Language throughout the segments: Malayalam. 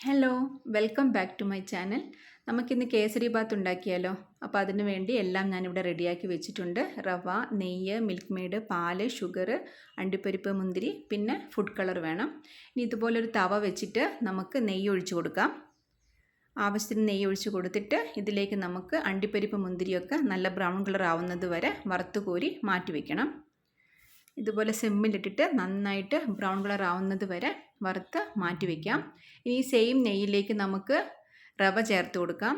Hello, welcome back to my channel. നമുക്കിന്ന് കേസരി ബാത്ത് ഉണ്ടാക്കിയാലോ? അപ്പോൾ അതിന് വേണ്ടി എല്ലാം ഞാനിവിടെ റെഡിയാക്കി വെച്ചിട്ടുണ്ട്. റവ, നെയ്യ്, മിൽക്ക് മെയ്ഡ്, പാല്, ഷുഗർ, അണ്ടിപ്പരിപ്പ്, മുന്തിരി, പിന്നെ ഫുഡ് കളർ വേണം. ഇനി ഇതുപോലൊരു തവ വെച്ചിട്ട് നമുക്ക് നെയ്യ് ഒഴിച്ചു കൊടുക്കാം. ആവശ്യത്തിന് നെയ്യ് ഒഴിച്ച് കൊടുത്തിട്ട് ഇതിലേക്ക് നമുക്ക് അണ്ടിപ്പരിപ്പ്, മുന്തിരിയൊക്കെ നല്ല ബ്രൗൺ കളർ ആവുന്നത് വരെ വറുത്ത് കോരി മാറ്റി വയ്ക്കണം. ഇതുപോലെ സിമ്മിലിട്ടിട്ട് നന്നായിട്ട് ബ്രൗൺ കളർ ആവുന്നത് വരെ വറുത്ത് മാറ്റി വയ്ക്കാം. ഇനി സെയിം നെയ്യിലേക്ക് നമുക്ക് റവ ചേർത്ത് കൊടുക്കാം.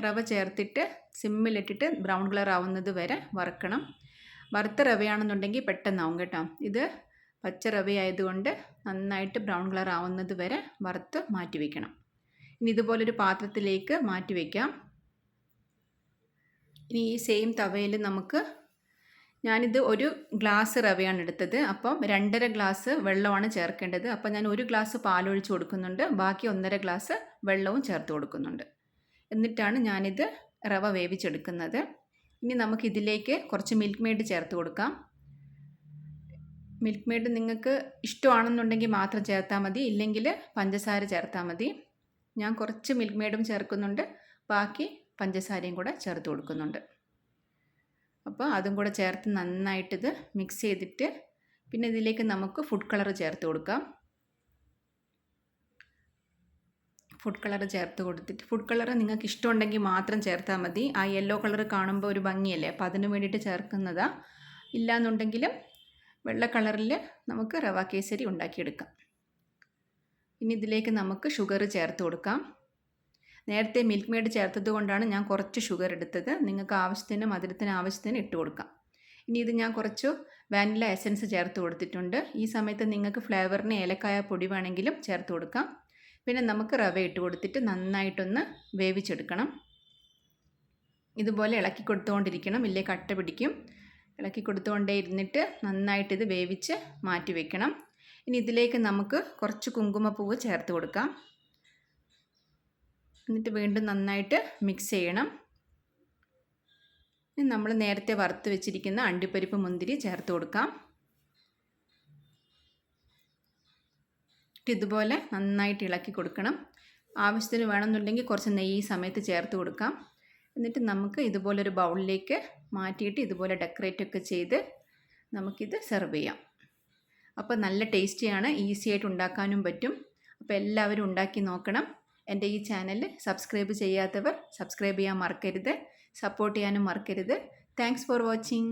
റവ ചേർത്തിട്ട് സിമ്മിലിട്ടിട്ട് ബ്രൗൺ കളർ ആവുന്നത് വരെ വറുക്കണം. വറുത്ത റവയാണെന്നുണ്ടെങ്കിൽ പെട്ടെന്നാവും കേട്ടോ. ഇത് പച്ച റവയായതുകൊണ്ട് നന്നായിട്ട് ബ്രൗൺ കളർ ആവുന്നത് വരെ വറുത്ത് മാറ്റി വയ്ക്കണം. ഇനി ഇതുപോലൊരു പാത്രത്തിലേക്ക് മാറ്റി വയ്ക്കാം. ഇനി ഈ സെയിം തവയിൽ നമുക്ക് ഞാനിത് ഒരു ഗ്ലാസ് റവയാണ് എടുത്തത്. അപ്പം 2.5 ഗ്ലാസ് വെള്ളമാണ് ചേർക്കേണ്ടത്. അപ്പം ഞാൻ ഒരു ഗ്ലാസ് പാലൊഴിച്ച് കൊടുക്കുന്നുണ്ട്, ബാക്കി 1.5 ഗ്ലാസ് വെള്ളവും ചേർത്ത് കൊടുക്കുന്നുണ്ട്. എന്നിട്ടാണ് ഞാനിത് റവ വേവിച്ചെടുക്കുന്നത്. ഇനി നമുക്കിതിലേക്ക് കുറച്ച് മിൽക്ക് മെയ്ഡ് ചേർത്ത് കൊടുക്കാം. മിൽക്ക് മെയ്ഡ് നിങ്ങൾക്ക് ഇഷ്ടമാണെന്നുണ്ടെങ്കിൽ മാത്രം ചേർത്താൽ മതി, ഇല്ലെങ്കിൽ പഞ്ചസാര ചേർത്താൽ മതി. ഞാൻ കുറച്ച് മിൽക്ക് മെയ്ഡും ചേർക്കുന്നുണ്ട്, ബാക്കി പഞ്ചസാരയും കൂടെ ചേർത്ത് കൊടുക്കുന്നുണ്ട്. അപ്പോൾ അതും കൂടെ ചേർത്ത് നന്നായിട്ടിത് മിക്സ് ചെയ്തിട്ട് പിന്നെ ഇതിലേക്ക് നമുക്ക് ഫുഡ് കളർ ചേർത്ത് കൊടുക്കാം. ഫുഡ് കളർ ചേർത്ത് കൊടുത്തിട്ട് ഫുഡ് കളർ നിങ്ങൾക്ക് ഇഷ്ടമുണ്ടെങ്കിൽ മാത്രം ചേർത്താൽ മതി. ആ യെല്ലോ കളർ കാണുമ്പോൾ ഒരു ഭംഗിയല്ലേ, അപ്പോൾ അതിന് വേണ്ടിയിട്ട് ചേർക്കുന്നതാണ്. ഇല്ലയെന്നുണ്ടെങ്കിലും വെള്ള കളറിൽ നമുക്ക് റവ കേസരി ഉണ്ടാക്കിയെടുക്കാം. ഇനി ഇതിലേക്ക് നമുക്ക് ഷുഗർ ചേർത്ത് കൊടുക്കാം. നേരത്തെ മിൽക്ക് മെയ്ഡ് ചേർത്തത് കൊണ്ടാണ് ഞാൻ കുറച്ച് ഷുഗർ എടുത്തത്. നിങ്ങൾക്ക് ആവശ്യത്തിന് മധുരത്തിന് ആവശ്യത്തിന് ഇട്ട് കൊടുക്കാം. ഇനി ഇത് ഞാൻ കുറച്ച് വാനില എസൻസ് ചേർത്ത് കൊടുത്തിട്ടുണ്ട്. ഈ സമയത്ത് നിങ്ങൾക്ക് ഫ്ലേവറിന് ഏലക്കായ പൊടി വേണമെങ്കിലും ചേർത്ത് കൊടുക്കാം. പിന്നെ നമുക്ക് റവ ഇട്ട് കൊടുത്തിട്ട് നന്നായിട്ടൊന്ന് വേവിച്ചെടുക്കണം. ഇതുപോലെ ഇളക്കി കൊടുത്തുകൊണ്ടിരിക്കണം, ഇല്ലേ കട്ട പിടിക്കും. ഇളക്കി കൊടുത്തുകൊണ്ടേ ഇരുന്നിട്ട് നന്നായിട്ടിത് വേവിച്ച് മാറ്റി വയ്ക്കണം. ഇനി ഇതിലേക്ക് നമുക്ക് കുറച്ച് കുങ്കുമപ്പൂവ് ചേർത്ത് കൊടുക്കാം. എന്നിട്ട് വീണ്ടും നന്നായിട്ട് മിക്സ് ചെയ്യണം. ഇനി നമ്മൾ നേരത്തെ വറുത്ത് വെച്ചിരിക്കുന്ന അണ്ടിപ്പരിപ്പ്, മുന്തിരി ചേർത്ത് കൊടുക്കാം. ഇതുപോലെ നന്നായിട്ട് ഇളക്കി കൊടുക്കണം. ആവശ്യത്തിന് വേണമെന്നുണ്ടെങ്കിൽ കുറച്ച് നെയ്യ് ഈ സമയത്ത് ചേർത്ത് കൊടുക്കാം. എന്നിട്ട് നമുക്ക് ഇതുപോലൊരു ബൗളിലേക്ക് മാറ്റിയിട്ട് ഇതുപോലെ ഡെക്കറേറ്റ് ഒക്കെ ചെയ്ത് നമുക്കിത് സെർവ് ചെയ്യാം. അപ്പോൾ നല്ല ടേസ്റ്റിയാണ്, ഈസി ആയിട്ട് ഉണ്ടാക്കാനും പറ്റും. അപ്പോൾ എല്ലാവരും ഉണ്ടാക്കി നോക്കണം. എൻ്റെ ഈ ചാനൽ സബ്സ്ക്രൈബ് ചെയ്യാത്തവർ സബ്സ്ക്രൈബ് ചെയ്യാൻ മറക്കരുത്, സപ്പോർട്ട് ചെയ്യാനും മറക്കരുത്. Thanks for watching.